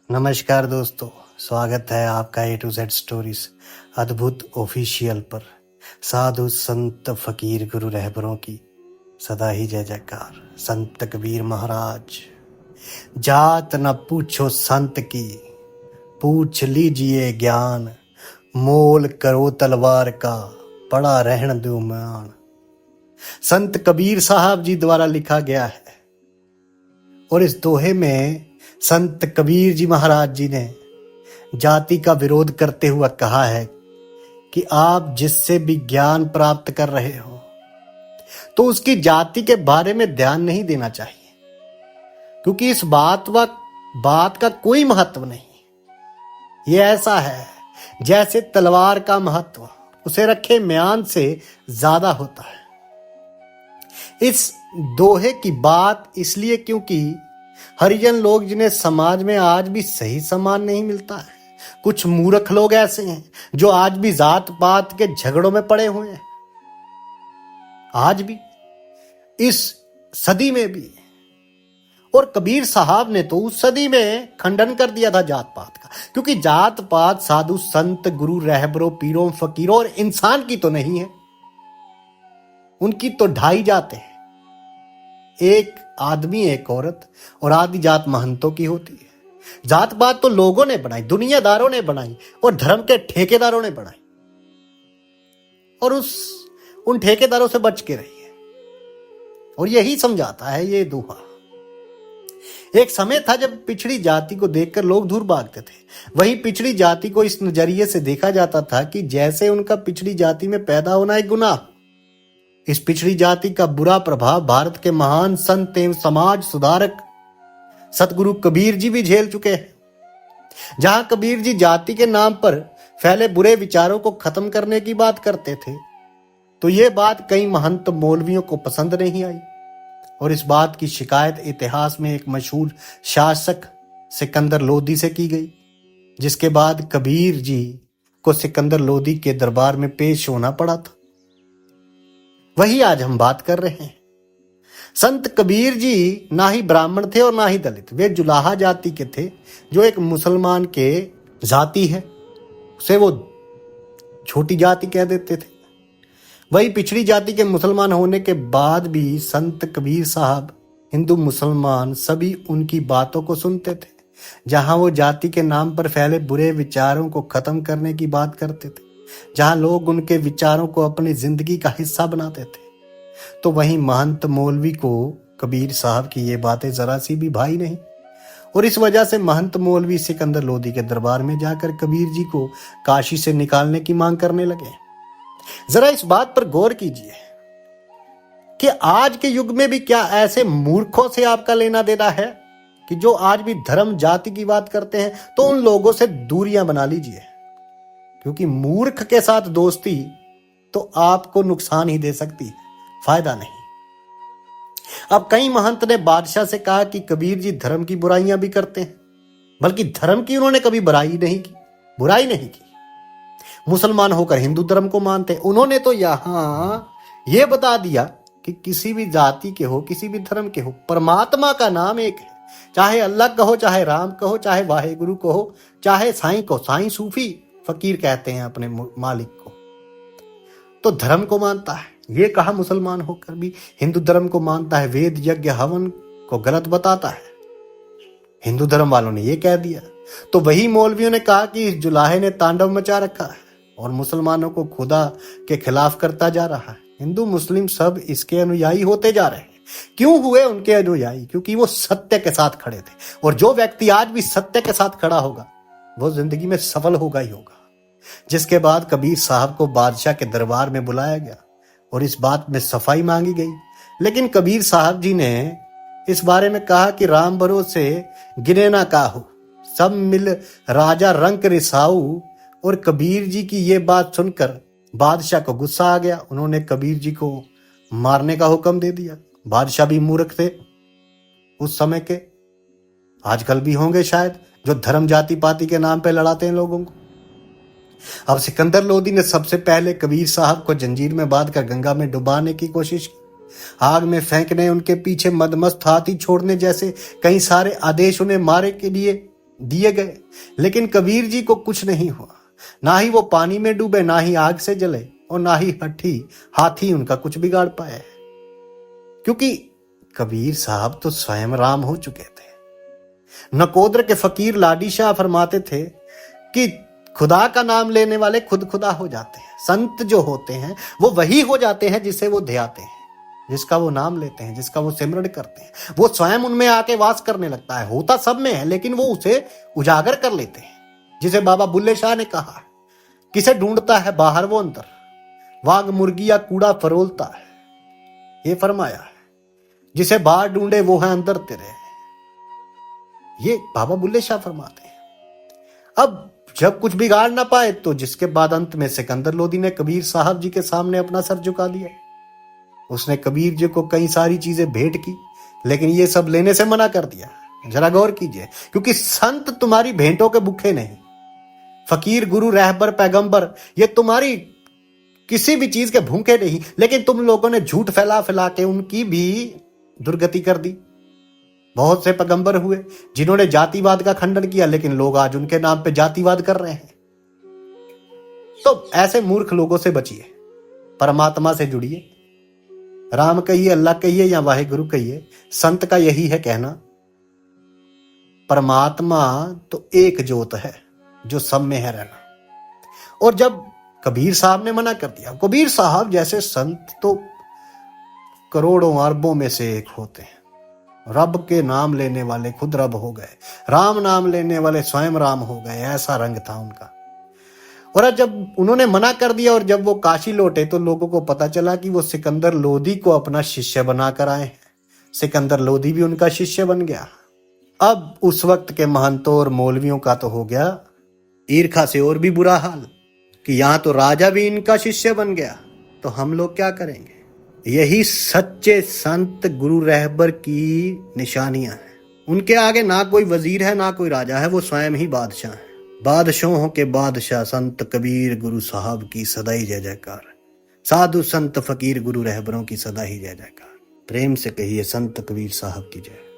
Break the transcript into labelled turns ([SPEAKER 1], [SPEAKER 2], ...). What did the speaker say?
[SPEAKER 1] नमस्कार दोस्तों, स्वागत है आपका A to Z स्टोरीज अद्भुत ऑफिशियल पर। साधु संत फकीर गुरु रहबरों की सदा ही जय जयकार। संत कबीर महाराज, जात न पूछो संत की, पूछ लीजिए ज्ञान, मोल करो तलवार का, पड़ा रहन दो मान। संत कबीर साहब जी द्वारा लिखा गया है। और इस दोहे में संत कबीर जी महाराज जी ने जाति का विरोध करते हुए कहा है कि आप जिससे भी ज्ञान प्राप्त कर रहे हो तो उसकी जाति के बारे में ध्यान नहीं देना चाहिए, क्योंकि इस बात का कोई महत्व नहीं। ये ऐसा है जैसे तलवार का महत्व उसे रखे म्यान से ज्यादा होता है। इस दोहे की बात इसलिए क्योंकि हरिजन लोग, जिन्हें समाज में आज भी सही सम्मान नहीं मिलता है, कुछ मूर्ख लोग ऐसे हैं जो आज भी जात पात के झगड़ों में पड़े हुए हैं, आज भी इस सदी में भी। और कबीर साहब ने तो उस सदी में खंडन कर दिया था जात पात का, क्योंकि जात पात साधु संत गुरु रहबरों पीरों फकीरों और इंसान की तो नहीं है, उनकी तो ढाई जाते हैं। एक आदमी एक औरत और आदि जात महंतों की होती है। जात पात तो लोगों ने बनाई, दुनियादारों ने बनाई और धर्म के ठेकेदारों ने बनाई, और उन ठेकेदारों से बच के रहिए। और यही समझाता है ये दोहा। एक समय था जब पिछड़ी जाति को देखकर लोग दूर भागते थे। वहीं पिछड़ी जाति को इस नजरिए से देखा जाता था कि जैसे उनका पिछड़ी जाति में पैदा होना एक गुनाह। इस पिछड़ी जाति का बुरा प्रभाव भारत के महान संत एवं समाज सुधारक सतगुरु कबीर जी भी झेल चुके हैं। जहां कबीर जी जाति के नाम पर फैले बुरे विचारों को खत्म करने की बात करते थे, तो ये बात कई महंत मौलवियों को पसंद नहीं आई, और इस बात की शिकायत इतिहास में एक मशहूर शासक सिकंदर लोदी से की गई, जिसके बाद कबीर जी को सिकंदर लोदी के दरबार में पेश होना पड़ा था। वही आज हम बात कर रहे हैं। संत कबीर जी ना ही ब्राह्मण थे और ना ही दलित, वे जुलाहा जाति के थे, जो एक मुसलमान के जाति है, उसे वो छोटी जाति कह देते थे। वही पिछड़ी जाति के मुसलमान होने के बाद भी संत कबीर साहब हिंदू मुसलमान सभी उनकी बातों को सुनते थे। जहां वो जाति के नाम पर फैले बुरे विचारों को खत्म करने की बात करते थे, जहां लोग उनके विचारों को अपनी जिंदगी का हिस्सा बनाते थे, तो वहीं महंत मौलवी को कबीर साहब की ये बातें जरा सी भी भाई नहीं। और इस वजह से महंत मौलवी सिकंदर लोदी के दरबार में जाकर कबीर जी को काशी से निकालने की मांग करने लगे। जरा इस बात पर गौर कीजिए कि आज के युग में भी क्या ऐसे मूर्खों से आपका लेना देना है कि जो आज भी धर्म जाति की बात करते हैं, तो उन लोगों से दूरियां बना लीजिए, क्योंकि मूर्ख के साथ दोस्ती तो आपको नुकसान ही दे सकती है, फायदा नहीं। अब कई महंत ने बादशाह से कहा कि कबीर जी धर्म की बुराइयां भी करते हैं, बल्कि धर्म की उन्होंने कभी बुराई नहीं की। मुसलमान होकर हिंदू धर्म को मानते। उन्होंने तो यहां यह बता दिया कि किसी भी जाति के हो, किसी भी धर्म के हो, परमात्मा का नाम एक है। चाहे अल्लाह कहो, चाहे राम कहो, चाहे वाहेगुरु कहो, चाहे साईं को, साईं सूफी फकीर कहते हैं अपने मालिक को, तो धर्म को मानता है। ये कहा मुसलमान होकर भी हिंदू धर्म को मानता है, वेद यज्ञ हवन को गलत बताता है, हिंदू धर्म वालों ने ये कह दिया। तो वही मौलवियों ने कहा कि इस जुलाहे ने तांडव मचा रखा है और मुसलमानों को खुदा के खिलाफ करता जा रहा है। हिंदू मुस्लिम सब इसके अनुयायी होते जा रहे हैं। क्यों हुए उनके अनुयायी? क्योंकि वो सत्य के साथ खड़े थे, और जो व्यक्ति आज भी सत्य के साथ खड़ा होगा वो जिंदगी में सफल होगा ही होगा। जिसके बाद कबीर साहब को बादशाह के दरबार में बुलाया गया और इस बात में सफाई मांगी गई। लेकिन कबीर साहब जी ने इस बारे में कहा कि राम भरोसे गिरे ना काहू, सब मिल राजा रंक रिसाऊ। और कबीर जी की ये बात सुनकर बादशाह को गुस्सा आ गया। उन्होंने कबीर जी को मारने का हुक्म दे दिया। बादशाह भी मूर्ख थे उस समय के, आजकल भी होंगे शायद, जो धर्म जाति पाति के नाम पे लड़ाते हैं लोगों को। अब सिकंदर लोदी ने सबसे पहले कबीर साहब को जंजीर में बांधकर गंगा में डुबाने की कोशिश की। आग में फेंकने, उनके पीछे मदमस्त हाथी छोड़ने जैसे कई सारे आदेश उन्हें मारे के लिए दिए गए, लेकिन कबीर जी को कुछ नहीं हुआ। ना ही वो पानी में डूबे, ना ही आग से जले, और ना ही हाथी उनका कुछ बिगाड़ पाए, क्योंकि कबीर साहब तो स्वयं राम हो चुके थे। नकोदर के फकीर लाडी शाह फरमाते थे कि खुदा का नाम लेने वाले खुद खुदा हो जाते हैं। संत जो होते हैं वो वही हो जाते हैं जिसे वो ध्याते हैं, जिसका वो नाम लेते हैं, जिसका वो सिमरण करते हैं। वो स्वयं उनमें आके वास करने लगता है। होता सब में है, लेकिन वो उसे उजागर कर लेते हैं। जिसे बाबा बुल्ले शाह ने कहा, किसे ढूंढता है बाहर वो अंदर, वाग मुर्गी या कूड़ा फरोलता है। ये फरमाया है, जिसे बाहर ढूंढे वो है अंदर तेरे। ये बाबा बुल्ले शाह फरमाते हैं। अब जब कुछ बिगाड़ ना पाए तो जिसके बाद अंत में सिकंदर लोदी ने कबीर साहब जी के सामने अपना सर झुका दिया। उसने कबीर जी को कई सारी चीजें भेंट की, लेकिन ये सब लेने से मना कर दिया। जरा गौर कीजिए, क्योंकि संत तुम्हारी भेंटों के भूखे नहीं, फकीर गुरु रहबर पैगंबर ये तुम्हारी किसी भी चीज के भूखे नहीं, लेकिन तुम लोगों ने झूठ फैला फैला के उनकी भी दुर्गति कर दी। बहुत से पैगंबर हुए जिन्होंने जातिवाद का खंडन किया, लेकिन लोग आज उनके नाम पे जातिवाद कर रहे हैं। तो ऐसे मूर्ख लोगों से बचिए, परमात्मा से जुड़िए। राम कहिए, अल्लाह कहिए या वाहिगुरु कहिए, संत का यही है कहना, परमात्मा तो एक ज्योत है जो सब में है रहना। और जब कबीर साहब ने मना कर दिया, कबीर साहब जैसे संत तो करोड़ों अरबों में से एक होते हैं। रब के नाम लेने वाले खुद रब हो गए, राम नाम लेने वाले स्वयं राम हो गए, ऐसा रंग था उनका। और जब उन्होंने मना कर दिया और जब वो काशी लौटे तो लोगों को पता चला कि वो सिकंदर लोदी को अपना शिष्य बनाकर आए हैं। सिकंदर लोदी भी उनका शिष्य बन गया। अब उस वक्त के महंतों और मौलवियों का तो हो गया ईर्खा से और भी बुरा हाल कि यहां तो राजा भी इनका शिष्य बन गया, तो हम लोग क्या करेंगे। यही सच्चे संत गुरु रहबर की निशानियां हैं। उनके आगे ना कोई वजीर है ना कोई राजा है, वो स्वयं ही बादशाह है। बादशाहों के बादशाह संत कबीर गुरु साहब की सदाई जय जयकार। साधु संत फकीर गुरु रहबरों की सदा ही जय जयकार। प्रेम से कहिए संत कबीर साहब की जय।